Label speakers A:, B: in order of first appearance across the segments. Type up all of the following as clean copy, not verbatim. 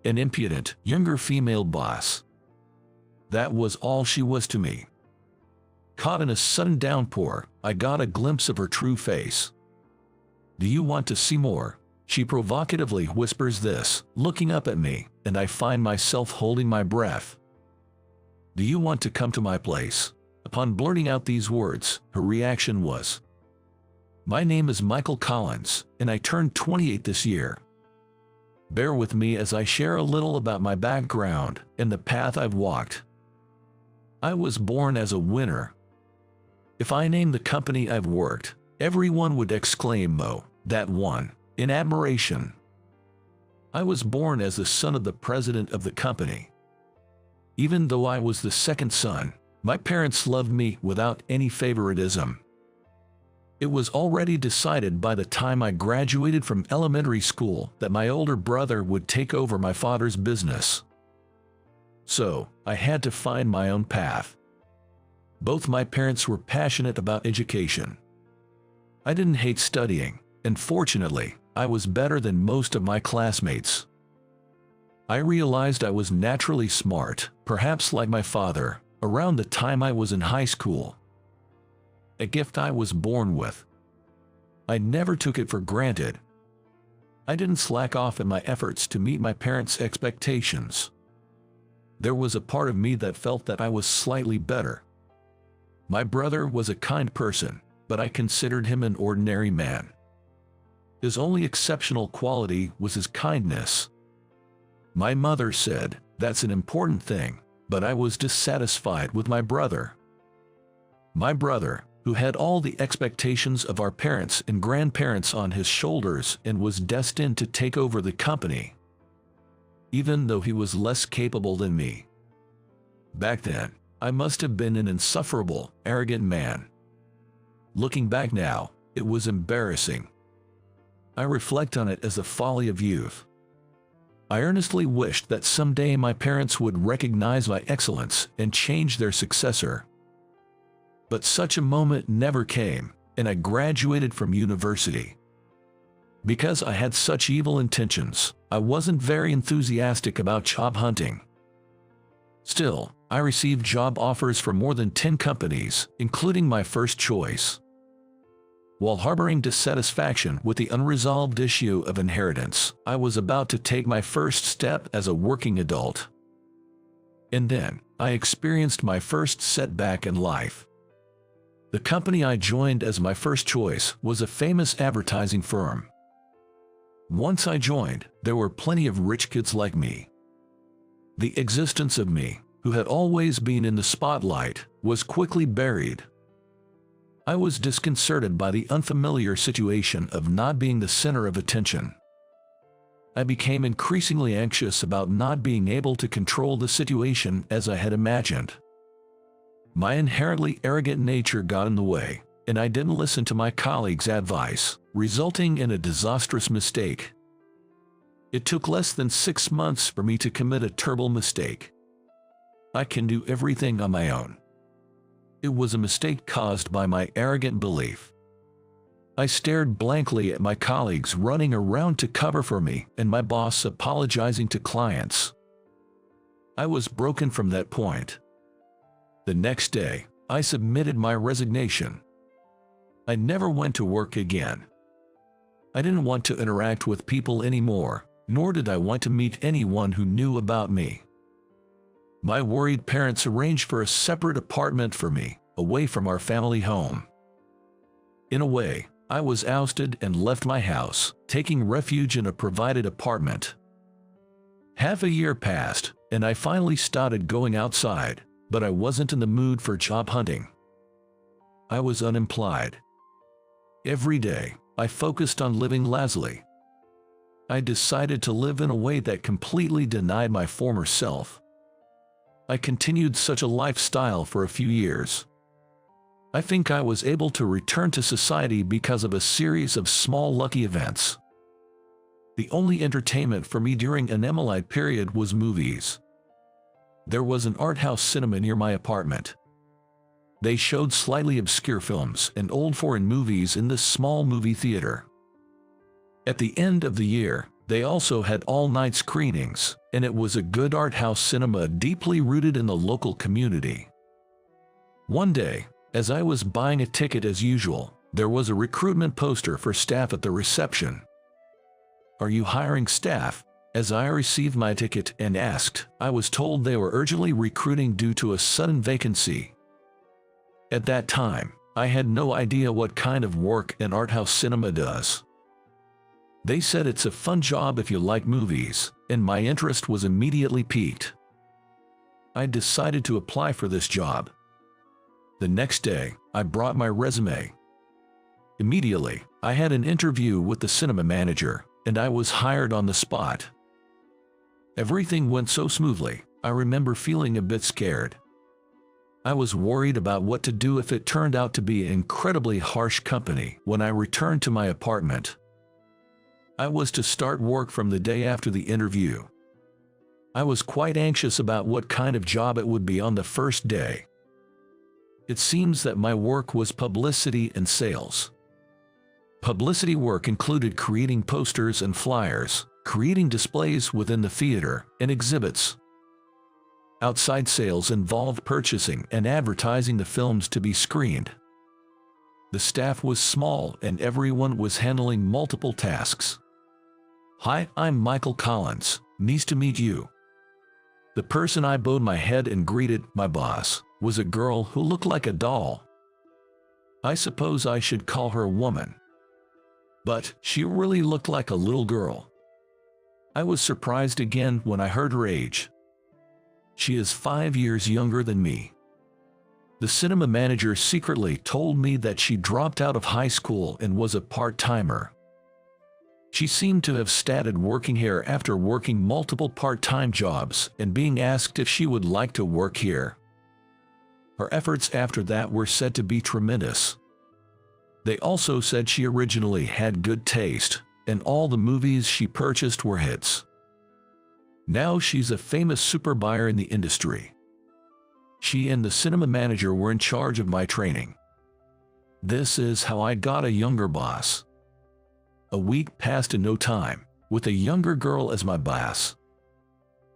A: an impudent, younger female boss. That was all she was to me. Caught in a sudden downpour, I got a glimpse of her true face. "Do you want to see more?" She provocatively whispers this, looking up at me, and I find myself holding my breath. "Do you want to come to my place?" Upon blurting out these words, her reaction was, "My name is Michael Collins, and I turned 28 this year. Bear with me as I share a little about my background and the path I've walked. I was born as a winner. If I name the company I've worked, everyone would exclaim, 'Oh, that one,' in admiration. I was born as the son of the president of the company. Even though I was the second son, my parents loved me without any favoritism. It was already decided by the time I graduated from elementary school that my older brother would take over my father's business. So, I had to find my own path. Both my parents were passionate about education. I didn't hate studying, and fortunately, I was better than most of my classmates. I realized I was naturally smart, perhaps like my father, around the time I was in high school. A gift I was born with. I never took it for granted. I didn't slack off in my efforts to meet my parents' expectations. There was a part of me that felt that I was slightly better. My brother was a kind person, but I considered him an ordinary man. His only exceptional quality was his kindness. My mother said, "That's an important thing," but I was dissatisfied with my brother. My brother, who had all the expectations of our parents and grandparents on his shoulders and was destined to take over the company, even though he was less capable than me. Back then, I must have been an insufferable, arrogant man. Looking back now, it was embarrassing. I reflect on it as the folly of youth. I earnestly wished that someday my parents would recognize my excellence and change their successor. But such a moment never came, and I graduated from university. Because I had such evil intentions, I wasn't very enthusiastic about job hunting. Still, I received job offers from more than 10 companies, including my first choice. While harboring dissatisfaction with the unresolved issue of inheritance, I was about to take my first step as a working adult. And then, I experienced my first setback in life. The company I joined as my first choice was a famous advertising firm. Once I joined, there were plenty of rich kids like me. The existence of me, who had always been in the spotlight, was quickly buried. I was disconcerted by the unfamiliar situation of not being the center of attention. I became increasingly anxious about not being able to control the situation as I had imagined. My inherently arrogant nature got in the way, and I didn't listen to my colleagues' advice, resulting in a disastrous mistake. It took less than 6 months for me to commit a terrible mistake. I can do everything on my own. It was a mistake caused by my arrogant belief. I stared blankly at my colleagues running around to cover for me and my boss apologizing to clients. I was broken from that point. The next day, I submitted my resignation. I never went to work again. I didn't want to interact with people anymore, nor did I want to meet anyone who knew about me. My worried parents arranged for a separate apartment for me, away from our family home. In a way, I was ousted and left my house, taking refuge in a provided apartment. Half a year passed, and I finally started going outside, but I wasn't in the mood for job hunting. I was unemployed. Every day, I focused on living lazily. I decided to live in a way that completely denied my former self. I continued such a lifestyle for a few years. I think I was able to return to society because of a series of small lucky events. The only entertainment for me during an emolite period was movies. There was an art house cinema near my apartment. They showed slightly obscure films and old foreign movies in this small movie theater. At the end of the year, They also had all-night screenings, and it was a good art house cinema deeply rooted in the local community. One day, as I was buying a ticket as usual, there was a recruitment poster for staff at the reception. "Are you hiring staff?" As I received my ticket and asked, I was told they were urgently recruiting due to a sudden vacancy. At that time, I had no idea what kind of work an art house cinema does. They said it's a fun job if you like movies, and my interest was immediately piqued. I decided to apply for this job. The next day, I brought my resume. Immediately, I had an interview with the cinema manager, and I was hired on the spot. Everything went so smoothly, I remember feeling a bit scared. I was worried about what to do if it turned out to be an incredibly harsh company when I returned to my apartment. I was to start work from the day after the interview. I was quite anxious about what kind of job it would be on the first day. It seems that my work was publicity and sales. Publicity work included creating posters and flyers, creating displays within the theater, and exhibits. Outside sales involved purchasing and advertising the films to be screened. The staff was small and everyone was handling multiple tasks. "Hi, I'm Michael Collins. Nice to meet you." The person I bowed my head and greeted, my boss, was a girl who looked like a doll. I suppose I should call her a woman. But she really looked like a little girl. I was surprised again when I heard her age. She is 5 years younger than me. The cinema manager secretly told me that she dropped out of high school and was a part-timer. She seemed to have started working here after working multiple part-time jobs and being asked if she would like to work here. Her efforts after that were said to be tremendous. They also said she originally had good taste, and all the movies she purchased were hits. Now she's a famous super buyer in the industry. She and the cinema manager were in charge of my training. This is how I got a younger boss. A week passed in no time, with a younger girl as my boss.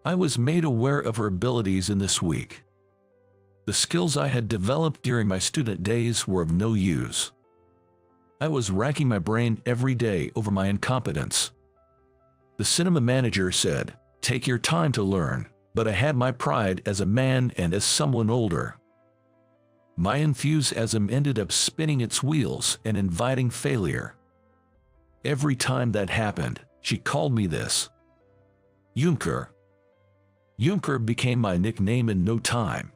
A: I was made aware of her abilities in this week. The skills I had developed during my student days were of no use. I was racking my brain every day over my incompetence. The cinema manager said, "Take your time to learn," but I had my pride as a man and as someone older. My enthusiasm ended up spinning its wheels and inviting failure. Every time that happened, she called me this. Junker. Junker became my nickname in no time.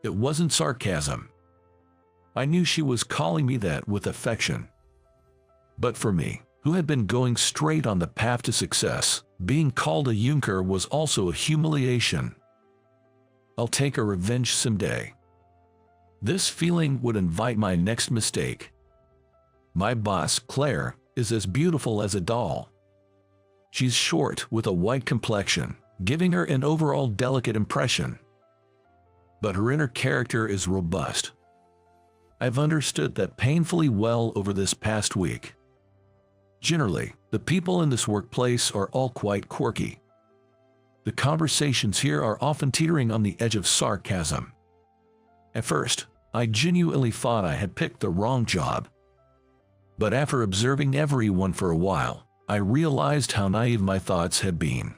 A: It wasn't sarcasm. I knew she was calling me that with affection. But for me, who had been going straight on the path to success, being called a Junker was also a humiliation. I'll take a revenge someday. This feeling would invite my next mistake. My boss, Claire, is as beautiful as a doll. She's short with a white complexion, giving her an overall delicate impression. But her inner character is robust. I've understood that painfully well over this past week. Generally, the people in this workplace are all quite quirky. The conversations here are often teetering on the edge of sarcasm. At first, I genuinely thought I had picked the wrong job. But after observing everyone for a while, I realized how naive my thoughts had been.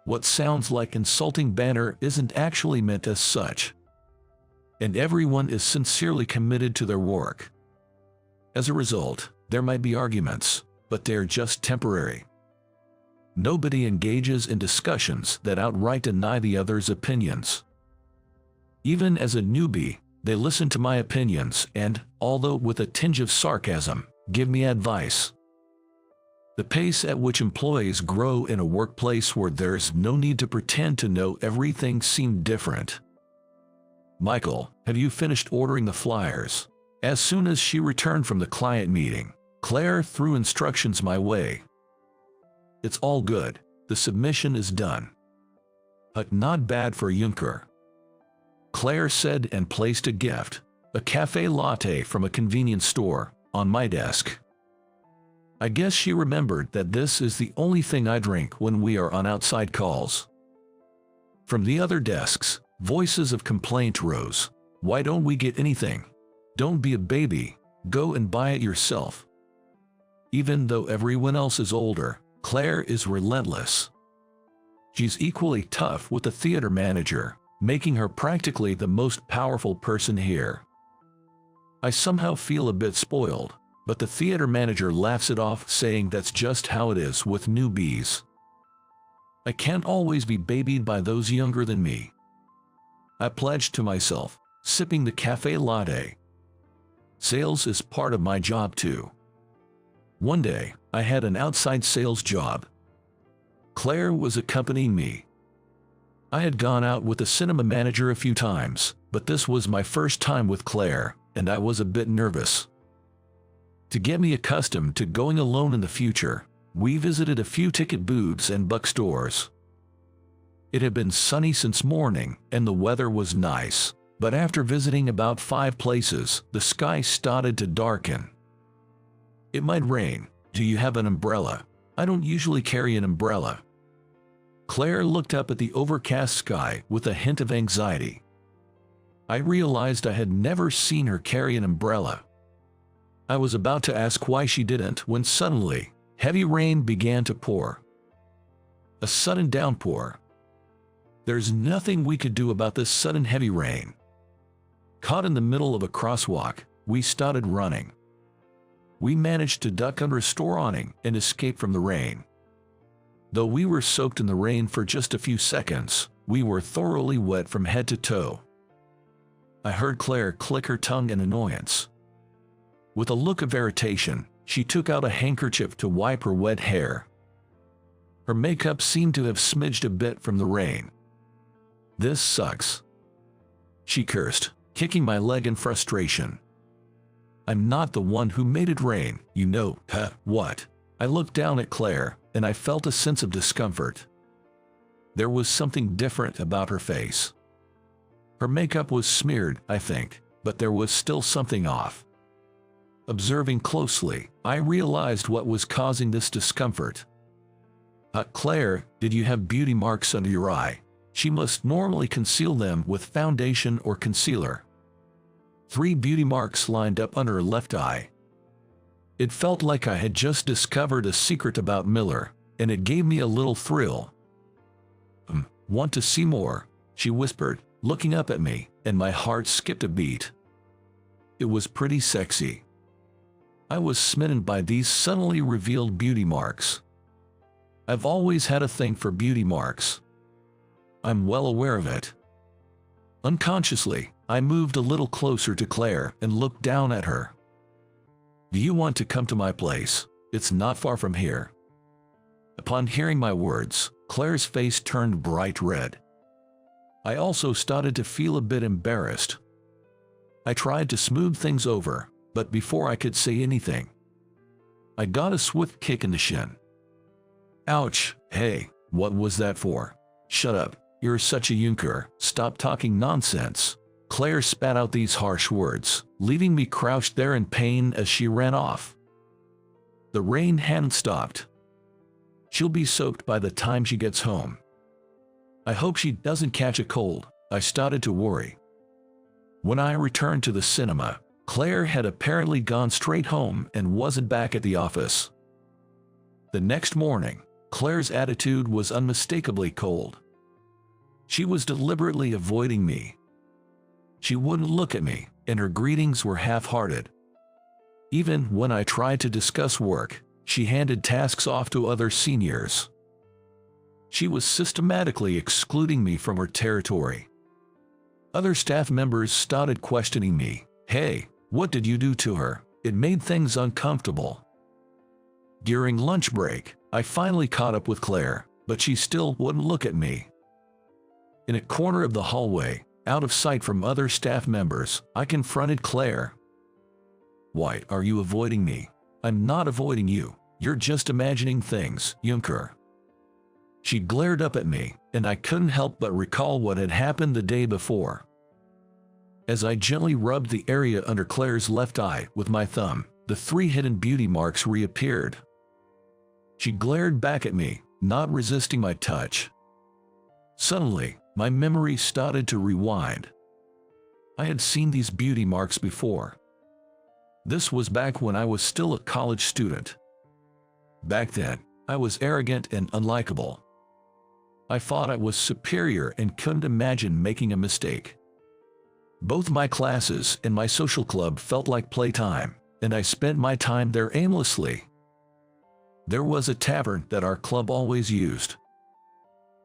A: What sounds like insulting banter isn't actually meant as such. And everyone is sincerely committed to their work. As a result, there might be arguments, but they're just temporary. Nobody engages in discussions that outright deny the other's opinions. Even as a newbie, they listen to my opinions and, although with a tinge of sarcasm, give me advice. The pace at which employees grow in a workplace where there's no need to pretend to know everything seemed different. "Michael, have you finished ordering the flyers?" As soon as she returned from the client meeting, Claire threw instructions my way. "It's all good. The submission is done." Not bad for a Junker," Claire said and placed a gift, a cafe latte from a convenience store, on my desk. I guess she remembered that this is the only thing I drink when we are on outside calls. From the other desks, voices of complaint rose. Why don't we get anything? Don't be a baby. Go and buy it yourself. Even though everyone else is older, Claire is relentless. She's equally tough with the theater manager, making her practically the most powerful person here. I somehow feel a bit spoiled, but the theater manager laughs it off, saying that's just how it is with newbies. I can't always be babied by those younger than me. I pledged to myself, sipping the cafe latte. Sales is part of my job too. One day, I had an outside sales job. Claire was accompanying me. I had gone out with the cinema manager a few times, but this was my first time with Claire, and I was a bit nervous. To get me accustomed to going alone in the future, we visited a few ticket booths and bookstores. It had been sunny since morning, and the weather was nice, but after visiting about 5 places, the sky started to darken. It might rain. Do you have an umbrella? I don't usually carry an umbrella. Claire looked up at the overcast sky with a hint of anxiety. I realized I had never seen her carry an umbrella. I was about to ask why she didn't when suddenly, heavy rain began to pour. A sudden downpour. There's nothing we could do about this sudden heavy rain. Caught in the middle of a crosswalk, we started running. We managed to duck under a store awning and escape from the rain. Though we were soaked in the rain for just a few seconds, we were thoroughly wet from head to toe. I heard Claire click her tongue in annoyance. With a look of irritation, she took out a handkerchief to wipe her wet hair. Her makeup seemed to have smidged a bit from the rain. This sucks. She cursed, kicking my leg in frustration. I'm not the one who made it rain, you know. Huh, what? I looked down at Claire, and I felt a sense of discomfort. There was something different about her face. Her makeup was smeared, I think, but there was still something off. Observing closely, I realized what was causing this discomfort. Claire, did you have beauty marks under your eye? She must normally conceal them with foundation or concealer. 3 beauty marks lined up under her left eye. It felt like I had just discovered a secret about Miller, and it gave me a little thrill. Want to see more? She whispered, looking up at me, and my heart skipped a beat. It was pretty sexy. I was smitten by these suddenly revealed beauty marks. I've always had a thing for beauty marks. I'm well aware of it. Unconsciously, I moved a little closer to Claire and looked down at her. Do you want to come to my place? It's not far from here. Upon hearing my words, Claire's face turned bright red. I also started to feel a bit embarrassed. I tried to smooth things over, but before I could say anything, I got a swift kick in the shin. Ouch! Hey, what was that for? Shut up, you're such a yunker, stop talking nonsense. Claire spat out these harsh words, leaving me crouched there in pain as she ran off. The rain hadn't stopped. She'll be soaked by the time she gets home. I hope she doesn't catch a cold. I started to worry. When I returned to the cinema, Claire had apparently gone straight home and wasn't back at the office. The next morning, Claire's attitude was unmistakably cold. She was deliberately avoiding me. She wouldn't look at me, and her greetings were half-hearted. Even when I tried to discuss work, she handed tasks off to other seniors. She was systematically excluding me from her territory. Other staff members started questioning me. Hey, what did you do to her? It made things uncomfortable. During lunch break, I finally caught up with Claire, but she still wouldn't look at me. In a corner of the hallway, out of sight from other staff members, I confronted Claire. Why are you avoiding me? I'm not avoiding you. You're just imagining things, Junker. She glared up at me, and I couldn't help but recall what had happened the day before. As I gently rubbed the area under Claire's left eye with my thumb, the 3 hidden beauty marks reappeared. She glared back at me, not resisting my touch. Suddenly, my memory started to rewind. I had seen these beauty marks before. This was back when I was still a college student. Back then, I was arrogant and unlikable. I thought I was superior and couldn't imagine making a mistake. Both my classes and my social club felt like playtime, and I spent my time there aimlessly. There was a tavern that our club always used.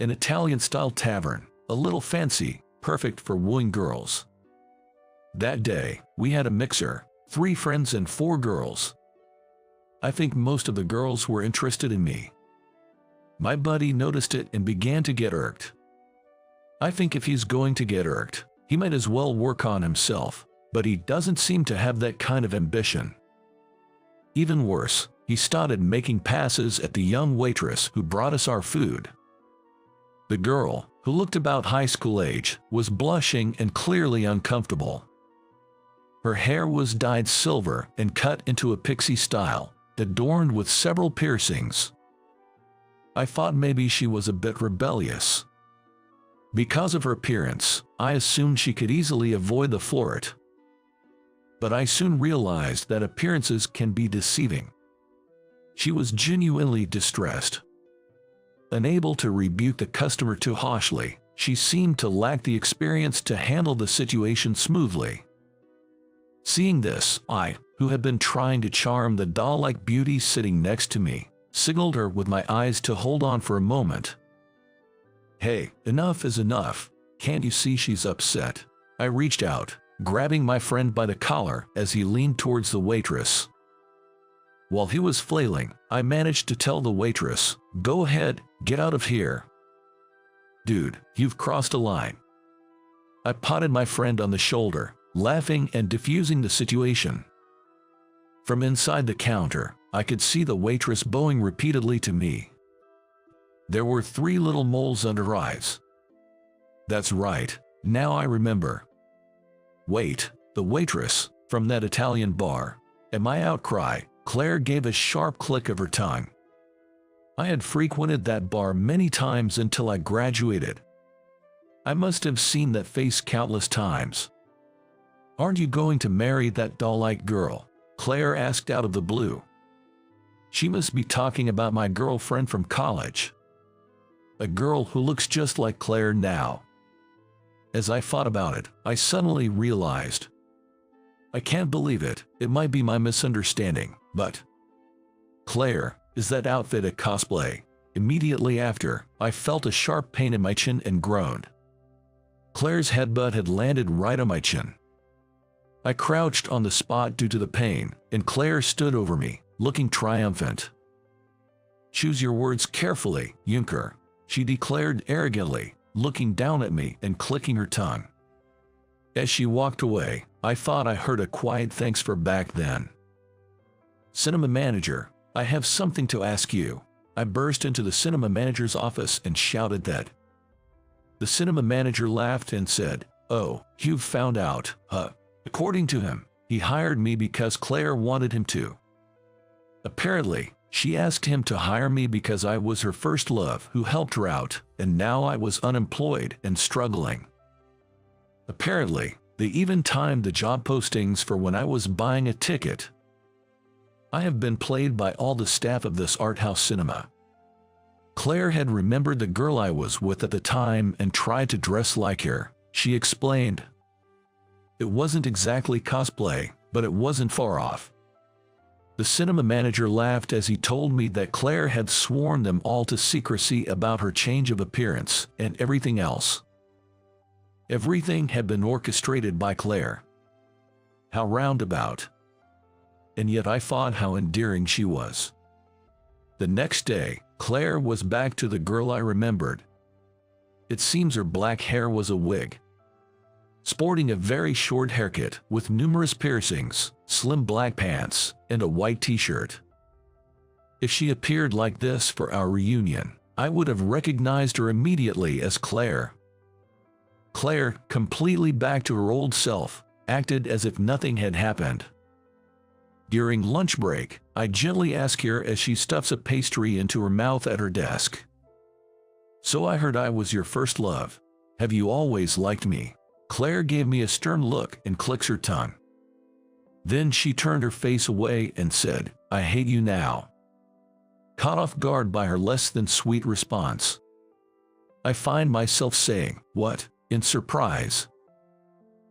A: An Italian-style tavern, a little fancy, perfect for wooing girls. That day, we had a mixer, 3 friends and 4 girls. I think most of the girls were interested in me. My buddy noticed it and began to get irked. I think if he's going to get irked, he might as well work on himself, but he doesn't seem to have that kind of ambition. Even worse, he started making passes at the young waitress who brought us our food. The girl, who looked about high school age, was blushing and clearly uncomfortable. Her hair was dyed silver and cut into a pixie style, adorned with several piercings. I thought maybe she was a bit rebellious. Because of her appearance, I assumed she could easily avoid the flirt. But I soon realized that appearances can be deceiving. She was genuinely distressed. Unable to rebuke the customer too harshly, she seemed to lack the experience to handle the situation smoothly. Seeing this, I, who had been trying to charm the doll-like beauty sitting next to me, signaled her with my eyes to hold on for a moment. "Hey, enough is enough. Can't you see she's upset?" I reached out, grabbing my friend by the collar as he leaned towards the waitress. While he was flailing, I managed to tell the waitress, "Go ahead, get out of here." "Dude, you've crossed a line." I patted my friend on the shoulder, laughing and diffusing the situation. From inside the counter, I could see the waitress bowing repeatedly to me. There were 3 little moles under her eyes. That's right, now I remember. Wait, the waitress, from that Italian bar. At my outcry, Claire gave a sharp click of her tongue. I had frequented that bar many times until I graduated. I must have seen that face countless times. "Aren't you going to marry that doll-like girl?" Claire asked out of the blue. She must be talking about my girlfriend from college. A girl who looks just like Claire now. As I thought about it, I suddenly realized. I can't believe it, it might be my misunderstanding, but... Claire, is that outfit a cosplay? Immediately after, I felt a sharp pain in my chin and groaned. Claire's headbutt had landed right on my chin. I crouched on the spot due to the pain, and Claire stood over me, looking triumphant. "Choose your words carefully, Junker," she declared arrogantly, looking down at me and clicking her tongue. As she walked away, I thought I heard a quiet "thanks for back then." "Cinema manager, I have something to ask you." I burst into the cinema manager's office and shouted that. The cinema manager laughed and said, "Oh, you've found out, huh?" According to him, he hired me because Claire wanted him to. Apparently, she asked him to hire me because I was her first love who helped her out, and now I was unemployed and struggling. Apparently, they even timed the job postings for when I was buying a ticket. I have been played by all the staff of this art house cinema. Claire had remembered the girl I was with at the time and tried to dress like her, she explained. It wasn't exactly cosplay, but it wasn't far off. The cinema manager laughed as he told me that Claire had sworn them all to secrecy about her change of appearance and everything else. Everything had been orchestrated by Claire. How roundabout. And yet I thought how endearing she was. The next day, Claire was back to the girl I remembered. It seems her black hair was a wig. Sporting a very short haircut with numerous piercings, slim black pants, and a white t-shirt. If she appeared like this for our reunion, I would have recognized her immediately as Claire. Claire, completely back to her old self, acted as if nothing had happened. During lunch break, I gently ask her as she stuffs a pastry into her mouth at her desk. So I heard I was your first love. Have you always liked me? Claire gave me a stern look and clicks her tongue. Then she turned her face away and said, I hate you now. Caught off guard by her less than sweet response, I find myself saying, what? In surprise.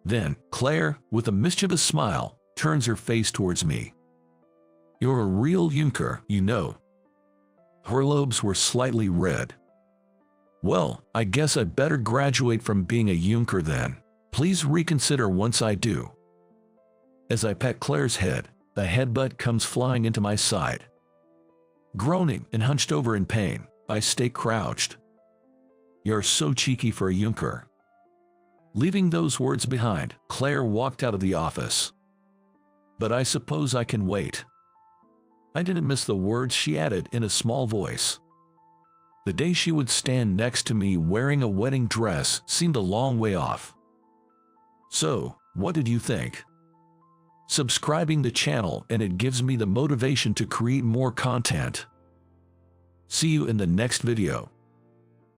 A: Then, Claire, with a mischievous smile, turns her face towards me. You're a real Junker, you know. Her lobes were slightly red. Well, I guess I'd better graduate from being a Junker then. Please reconsider once I do. As I pet Claire's head, the headbutt comes flying into my side. Groaning and hunched over in pain, I stay crouched. You're so cheeky for a Junker. Leaving those words behind, Claire walked out of the office. But I suppose I can wait. I didn't miss the words she added in a small voice. The day she would stand next to me wearing a wedding dress seemed a long way off. So, what did you think? Subscribing the channel and it gives me the motivation to create more content. See you in the next video.